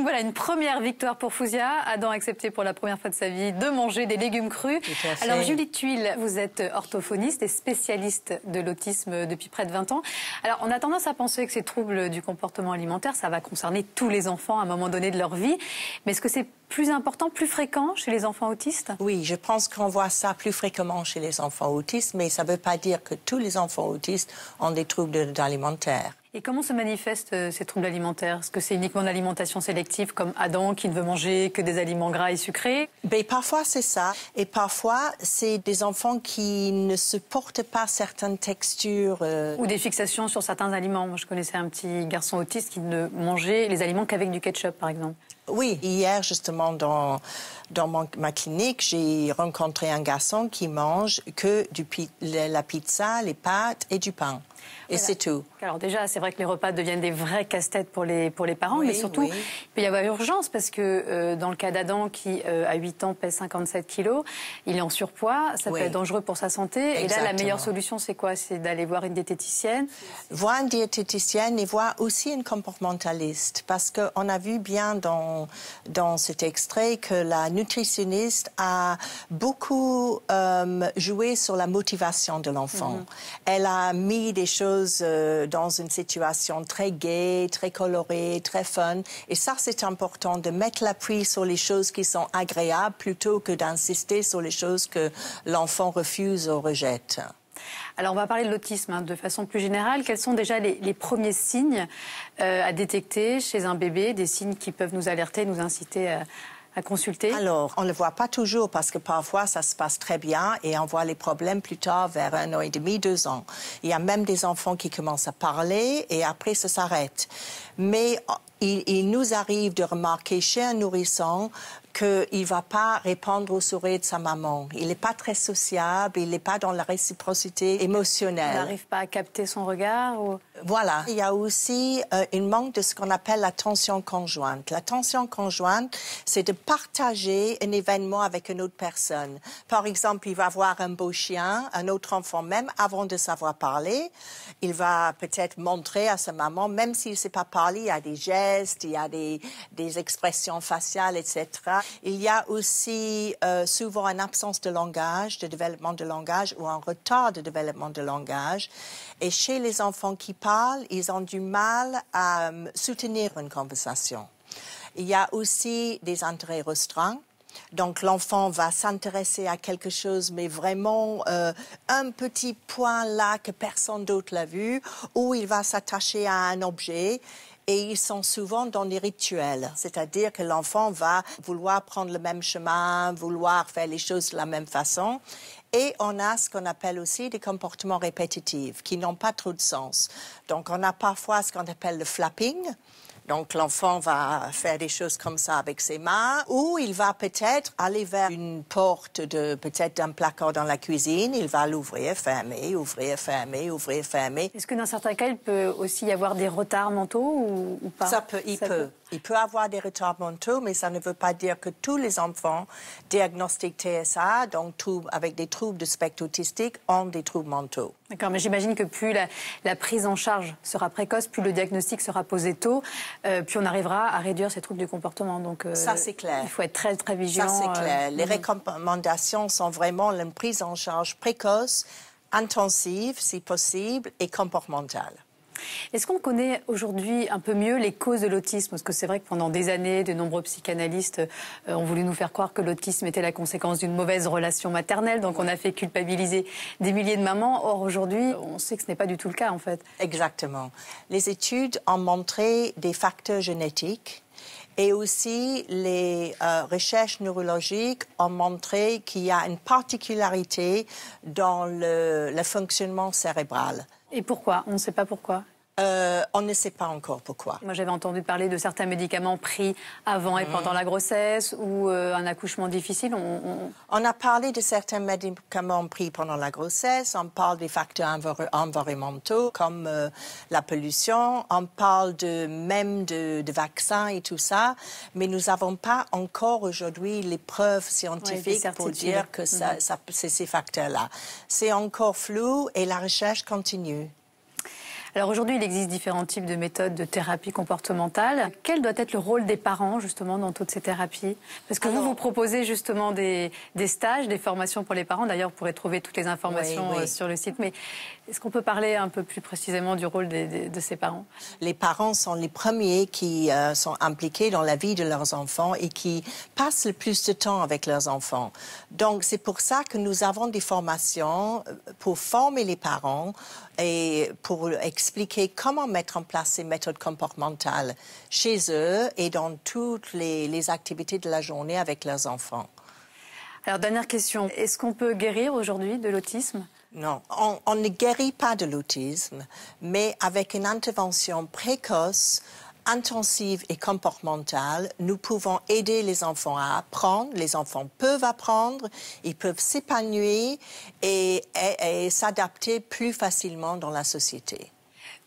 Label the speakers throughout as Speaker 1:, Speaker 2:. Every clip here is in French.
Speaker 1: Donc voilà, une première victoire pour Fouzia. Adam a accepté pour la première fois de sa vie de manger des légumes crus. Alors Julie Tuile, vous êtes orthophoniste et spécialiste de l'autisme depuis près de 20 ans. Alors on a tendance à penser que ces troubles du comportement alimentaire, ça va concerner tous les enfants à un moment donné de leur vie. Mais est-ce que c'est plus important, plus fréquent chez les enfants autistes?
Speaker 2: Oui, je pense qu'on voit ça plus fréquemment chez les enfants autistes, mais ça ne veut pas dire que tous les enfants autistes ont des troubles alimentaires.
Speaker 1: Et comment se manifestent ces troubles alimentaires? Est-ce que c'est uniquement l'alimentation sélective comme Adam qui ne veut manger que des aliments gras et sucrés?
Speaker 2: Mais parfois c'est ça, et parfois c'est des enfants qui ne supportent pas certaines textures.
Speaker 1: Ou des fixations sur certains aliments. Moi je connaissais un petit garçon autiste qui ne mangeait les aliments qu'avec du ketchup par exemple.
Speaker 2: Oui, hier justement dans ma clinique, j'ai rencontré un garçon qui mange que la pizza, les pâtes et du pain. Et voilà. C'est tout.
Speaker 1: Alors déjà, c'est vrai que les repas deviennent des vrais casse-têtes pour les parents, oui, mais surtout, il peut y avoir urgence parce que dans le cas d'Adam qui, à 8 ans, pèse 57 kilos, il est en surpoids, ça peut être dangereux pour sa santé. Exactement. Et là, la meilleure solution, c'est quoi? C'est d'aller voir une diététicienne?
Speaker 2: Voir une diététicienne et voir aussi une comportementaliste parce qu'on a vu bien dans cet extrait que la nutritionniste a beaucoup joué sur la motivation de l'enfant. Elle a mis des choses dans une situation très gaie, très colorée, très fun. Et ça, c'est important de mettre l'appui sur les choses qui sont agréables plutôt que d'insister sur les choses que l'enfant refuse ou rejette.
Speaker 1: Alors, on va parler de l'autisme de façon plus générale. Quels sont déjà les premiers signes à détecter chez un bébé, des signes qui peuvent nous alerter, nous inciter à consulter?
Speaker 2: Alors, on ne le voit pas toujours parce que parfois ça se passe très bien et on voit les problèmes plus tard vers 1 an et demi, 2 ans. Il y a même des enfants qui commencent à parler et après ça s'arrête. Mais il nous arrive de remarquer chez un nourrisson qu'il ne va pas répondre au sourire de sa maman. Il n'est pas très sociable, il n'est pas dans la réciprocité émotionnelle.
Speaker 1: Il n'arrive pas à capter son regard ou...
Speaker 2: Voilà. Il y a aussi une manque de ce qu'on appelle l'attention conjointe. L'attention conjointe, c'est de partager un événement avec une autre personne. Par exemple, il va voir un beau chien, un autre enfant même, avant de savoir parler. Il va peut-être montrer à sa maman, même s'il ne sait pas parler, il y a des gestes, il y a des expressions faciales, etc. Il y a aussi souvent une absence de langage, de développement de langage ou un retard de développement de langage. Et chez les enfants qui parlent, ils ont du mal à soutenir une conversation. Il y a aussi des intérêts restreints. Donc l'enfant va s'intéresser à quelque chose, mais vraiment un petit point là que personne d'autre l'a vu, ou il va s'attacher à un objet. Et ils sont souvent dans des rituels, c'est-à-dire que l'enfant va vouloir prendre le même chemin, vouloir faire les choses de la même façon. Et on a ce qu'on appelle aussi des comportements répétitifs qui n'ont pas trop de sens. Donc on a parfois ce qu'on appelle le flapping. Donc l'enfant va faire des choses comme ça avec ses mains, ou il va peut-être aller vers une porte peut-être d'un placard dans la cuisine, il va l'ouvrir, fermer, ouvrir, fermer, ouvrir, fermer.
Speaker 1: Est-ce que dans certains cas, il peut aussi y avoir des retards mentaux ou pas?
Speaker 2: Il peut avoir des retards mentaux, mais ça ne veut pas dire que tous les enfants diagnostiqués TSA, donc avec des troubles de spectre autistique, ont des troubles mentaux.
Speaker 1: D'accord, mais j'imagine que plus la prise en charge sera précoce, plus le diagnostic sera posé tôt, plus on arrivera à réduire ces troubles du comportement. Donc,
Speaker 2: ça, c'est clair.
Speaker 1: Il faut être très, très vigilant.
Speaker 2: Ça, c'est clair. Les recommandations sont vraiment une prise en charge précoce, intensive, si possible, et comportementale.
Speaker 1: Est-ce qu'on connaît aujourd'hui un peu mieux les causes de l'autisme? Parce que c'est vrai que pendant des années, de nombreux psychanalystes ont voulu nous faire croire que l'autisme était la conséquence d'une mauvaise relation maternelle. Donc on a fait culpabiliser des milliers de mamans. Or aujourd'hui, on sait que ce n'est pas du tout le cas en fait.
Speaker 2: Exactement. Les études ont montré des facteurs génétiques. Et aussi, les recherches neurologiques ont montré qu'il y a une particularité dans le fonctionnement cérébral.
Speaker 1: Et pourquoi? On ne sait pas pourquoi.
Speaker 2: On ne sait pas encore pourquoi.
Speaker 1: Moi, j'avais entendu parler de certains médicaments pris avant et pendant la grossesse ou un accouchement difficile.
Speaker 2: On a parlé de certains médicaments pris pendant la grossesse. On parle des facteurs environnementaux comme la pollution. On parle même de vaccins et tout ça. Mais nous n'avons pas encore aujourd'hui les preuves scientifiques pour dire que c'est ces facteurs-là. C'est encore flou et la recherche continue.
Speaker 1: Alors aujourd'hui, il existe différents types de méthodes de thérapie comportementale. Quel doit être le rôle des parents justement dans toutes ces thérapies? Parce que vous proposez justement des stages, des formations pour les parents. D'ailleurs, vous pourrez trouver toutes les informations sur le site. Mais est-ce qu'on peut parler un peu plus précisément du rôle de ces parents?
Speaker 2: Les parents sont les premiers qui sont impliqués dans la vie de leurs enfants et qui passent le plus de temps avec leurs enfants. Donc, c'est pour ça que nous avons des formations pour former les parents et pour expliquer comment mettre en place ces méthodes comportementales chez eux et dans toutes les activités de la journée avec leurs enfants.
Speaker 1: Alors, dernière question. Est-ce qu'on peut guérir aujourd'hui de l'autisme?
Speaker 2: Non, on ne guérit pas de l'autisme, mais avec une intervention précoce, intensive et comportementale, nous pouvons aider les enfants à apprendre. Les enfants peuvent apprendre, ils peuvent s'épanouir et s'adapter plus facilement dans la société.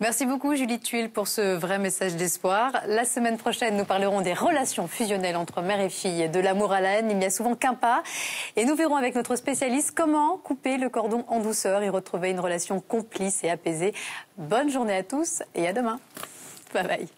Speaker 1: Merci beaucoup Julie Tuile pour ce vrai message d'espoir. La semaine prochaine, nous parlerons des relations fusionnelles entre mère et fille, de l'amour à la haine. Il n'y a souvent qu'un pas. Et nous verrons avec notre spécialiste comment couper le cordon en douceur et retrouver une relation complice et apaisée. Bonne journée à tous et à demain. Bye bye.